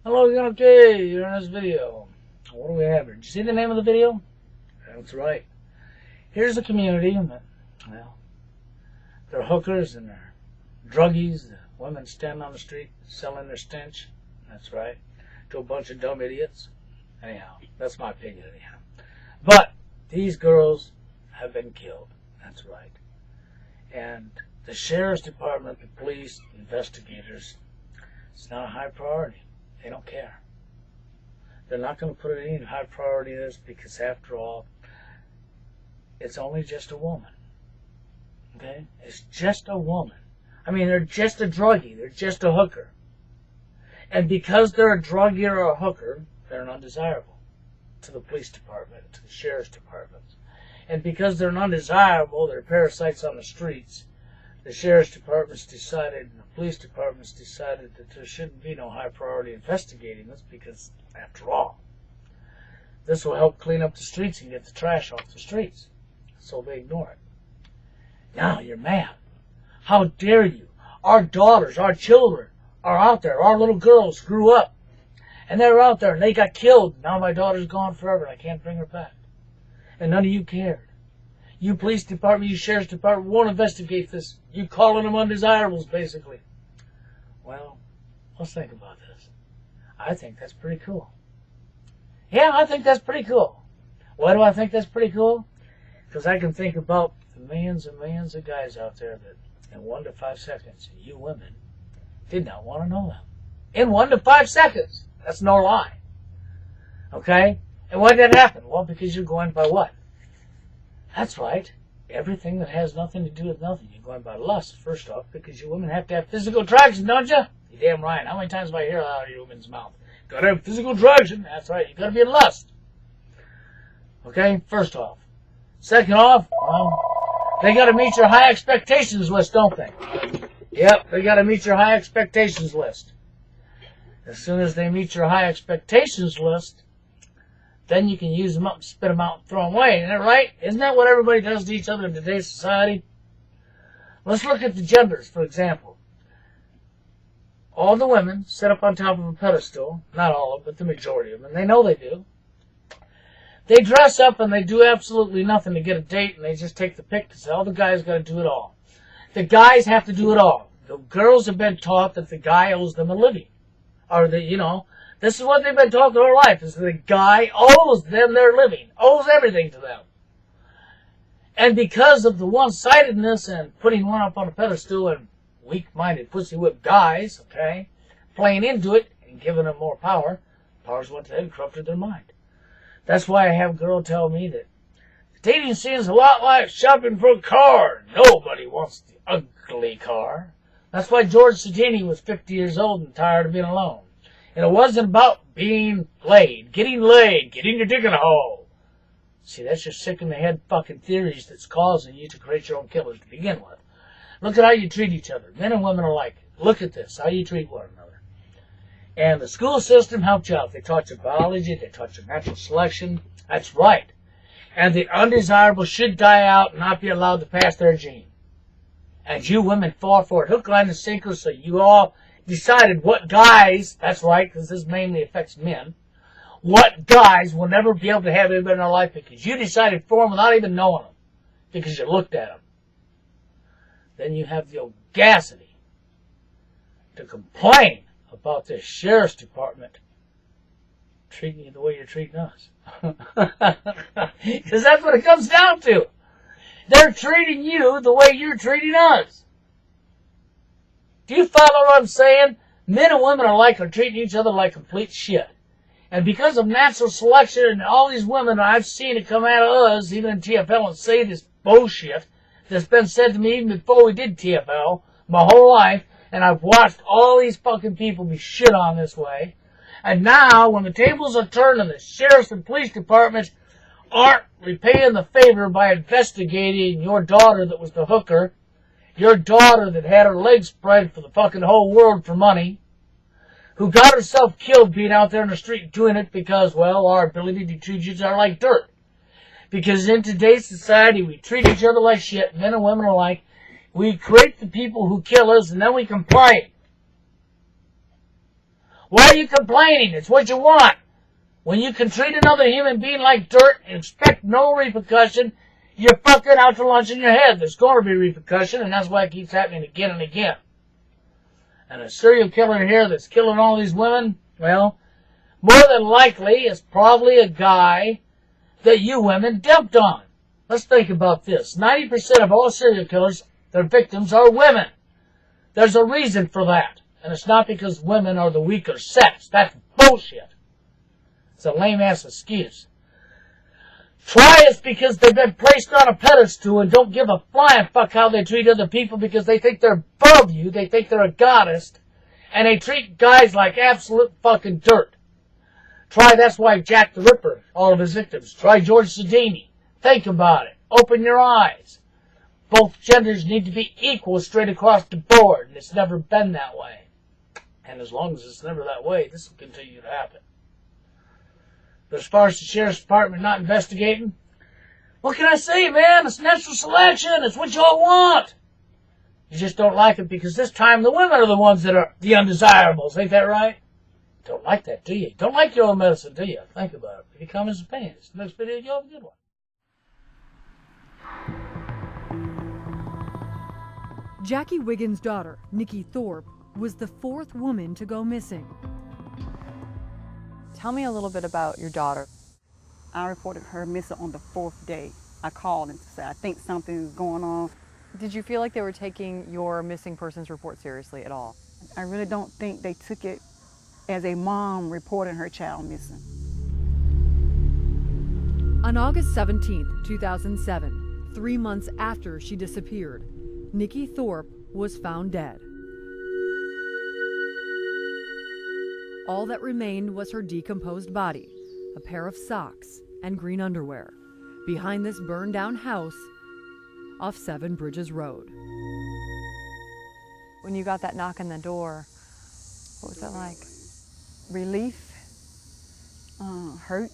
Hello, okay, you're in this video. What do we have here? Did you see the name of the video? That's right. Here's a community, well, they're hookers and they're druggies. The women stand on the street selling their stench. That's right. To a bunch of dumb idiots. Anyhow, that's my opinion anyhow. But these girls have been killed. That's right. And the sheriff's department, the police, investigators, it's not a high priority. They don't care. They're not going to put it any high priority in this because, after all, it's only just a woman. Okay? It's just a woman. I mean, they're just a druggie. They're just a hooker. And because they're a druggie or a hooker, they're undesirable to the police department, to the sheriff's department. And because they're undesirable, they're parasites on the streets, the sheriff's department's decided, and the police department's decided that there shouldn't be no high priority investigating this because, after all, this will help clean up the streets and get the trash off the streets. So they ignore it. Now you're mad. How dare you? Our daughters, our children are out there. Our little girls grew up, and they're out there, and they got killed. Now my daughter's gone forever, and I can't bring her back. And none of you cared. You police department, you sheriff's department won't investigate this. You calling them undesirables, basically. Well, let's think about this. I think that's pretty cool. Yeah, I think that's pretty cool. Why do I think that's pretty cool? Because I can think about the millions and millions of guys out there that in 1 to 5 seconds, you women did not want to know them. In 1 to 5 seconds. That's no lie. Okay? And why did that happen? Well, because you're going by what? That's right. Everything that has nothing to do with nothing. You're going by lust, first off, because you women have to have physical attraction, don't you? You're damn right. How many times have I hear that out of your woman's mouth? Gotta have physical attraction. That's right. You gotta be in lust. Okay? First off. Second off, well, they gotta meet your high expectations list, don't they? Yep, they gotta meet your high expectations list. As soon as they meet your high expectations list, then you can use them up, spit them out, and throw them away. Isn't that right? Isn't that what everybody does to each other in today's society? Let's look at the genders, for example. All the women sit up on top of a pedestal. Not all of them, but the majority of them. And they know they do. They dress up and they do absolutely nothing to get a date, and they just take the pic to say, oh, the guy's got to do it all. The guys have to do it all. The girls have been taught that the guy owes them a living. Or this is what they've been taught their whole life, is the guy owes them their living, owes everything to them. And because of the one-sidedness and putting one up on a pedestal and weak-minded, pussy-whipped guys, okay, playing into it and giving them more power, powers went ahead and corrupted their mind. That's why I have a girl tell me that dating seems a lot like shopping for a car. Nobody wants the ugly car. That's why George Sedini was 50 years old and tired of being alone. And it wasn't about being laid, getting your dick in a hole. See, that's your sick-in-the-head fucking theories that's causing you to create your own killers to begin with. Look at how you treat each other. Men and women alike. Look at this, how you treat one another. And the school system helped you out. They taught you biology, they taught you natural selection. That's right. And the undesirable should die out and not be allowed to pass their gene. And you women fought for it, hook, line, and sinker, so you all decided what guys, that's right, because this mainly affects men, what guys will never be able to have anybody in their life because you decided for them without even knowing them, because you looked at them. Then you have the audacity to complain about the sheriff's department treating you the way you're treating us. Because that's what it comes down to. They're treating you the way you're treating us. Do you follow what I'm saying? Men and women alike are treating each other like complete shit. And because of natural selection and all these women I've seen it come out of us, even in TFL, and say this bullshit that's been said to me even before we did TFL, my whole life, and I've watched all these fucking people be shit on this way. And now, when the tables are turned and the sheriffs and police departments aren't repaying the favor by investigating your daughter that was the hooker, your daughter that had her legs spread for the fucking whole world for money, who got herself killed being out there in the street doing it because, well, our ability to treat each other like dirt. Because in today's society, we treat each other like shit, men and women alike. We create the people who kill us, and then we complain. Why are you complaining? It's what you want. When you can treat another human being like dirt and expect no repercussion, you're fucking out to lunch in your head. There's going to be repercussion, and that's why it keeps happening again and again. And a serial killer here that's killing all these women, well, more than likely is probably a guy that you women dumped on. Let's think about this. 90% of all serial killers, their victims are women. There's a reason for that. And it's not because women are the weaker sex. That's bullshit. It's a lame-ass excuse. Try it's because they've been placed on a pedestal and don't give a flying fuck how they treat other people because they think they're above you, they think they're a goddess, and they treat guys like absolute fucking dirt. Try that's why Jack the Ripper, all of his victims. Try George Sedini. Think about it. Open your eyes. Both genders need to be equal straight across the board, and it's never been that way. And as long as it's never that way, this will continue to happen. But as far as the sheriff's department not investigating, what can I say, man? It's natural selection. It's what y'all want. You just don't like it because this time the women are the ones that are the undesirables. Ain't that right? Don't like that, do you? Don't like your own medicine, do you? Think about it. If you comments and opinions. Next video, y'all have a good one. Jackie Wiggins' daughter, Nikki Thorpe, was the fourth woman to go missing. Tell me a little bit about your daughter. I reported her missing on the 4th day. I called and said, I think something's going on. Did you feel like they were taking your missing persons report seriously at all? I really don't think they took it as a mom reporting her child missing. On August 17, 2007, 3 months after she disappeared, Nikki Thorpe was found dead. All that remained was her decomposed body, a pair of socks, and green underwear, behind this burned-down house off 7 Bridges Road. When you got that knock on the door, what was that like? Relief, hurt.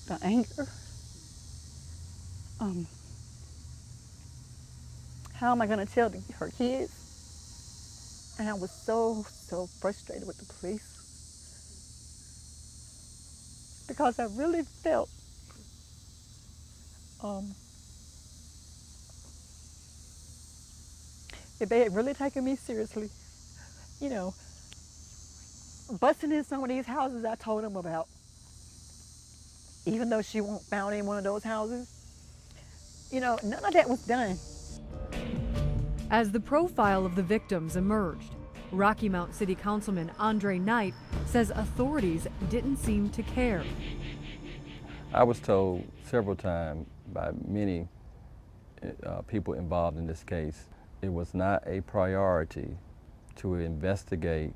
The anger. How am I going to tell her kids? And I was so frustrated with the police. Because I really felt if they had really taken me seriously, you know, busting in some of these houses I told them about, even though she wasn't found in one of those houses, you know, none of that was done. As the profile of the victims emerged, Rocky Mount City Councilman Andre Knight says authorities didn't seem to care. I was told several times by many people involved in this case, it was not a priority to investigate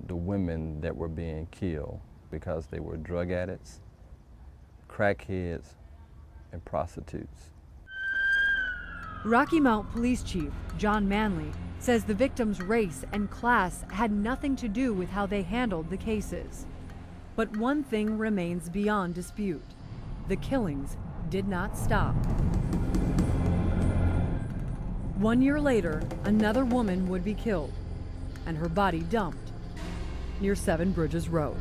the women that were being killed because they were drug addicts, crackheads, and prostitutes. Rocky Mount Police Chief John Manley says the victims' race and class had nothing to do with how they handled the cases. But one thing remains beyond dispute. The killings did not stop. 1 year later, another woman would be killed and her body dumped near 7 Bridges Road.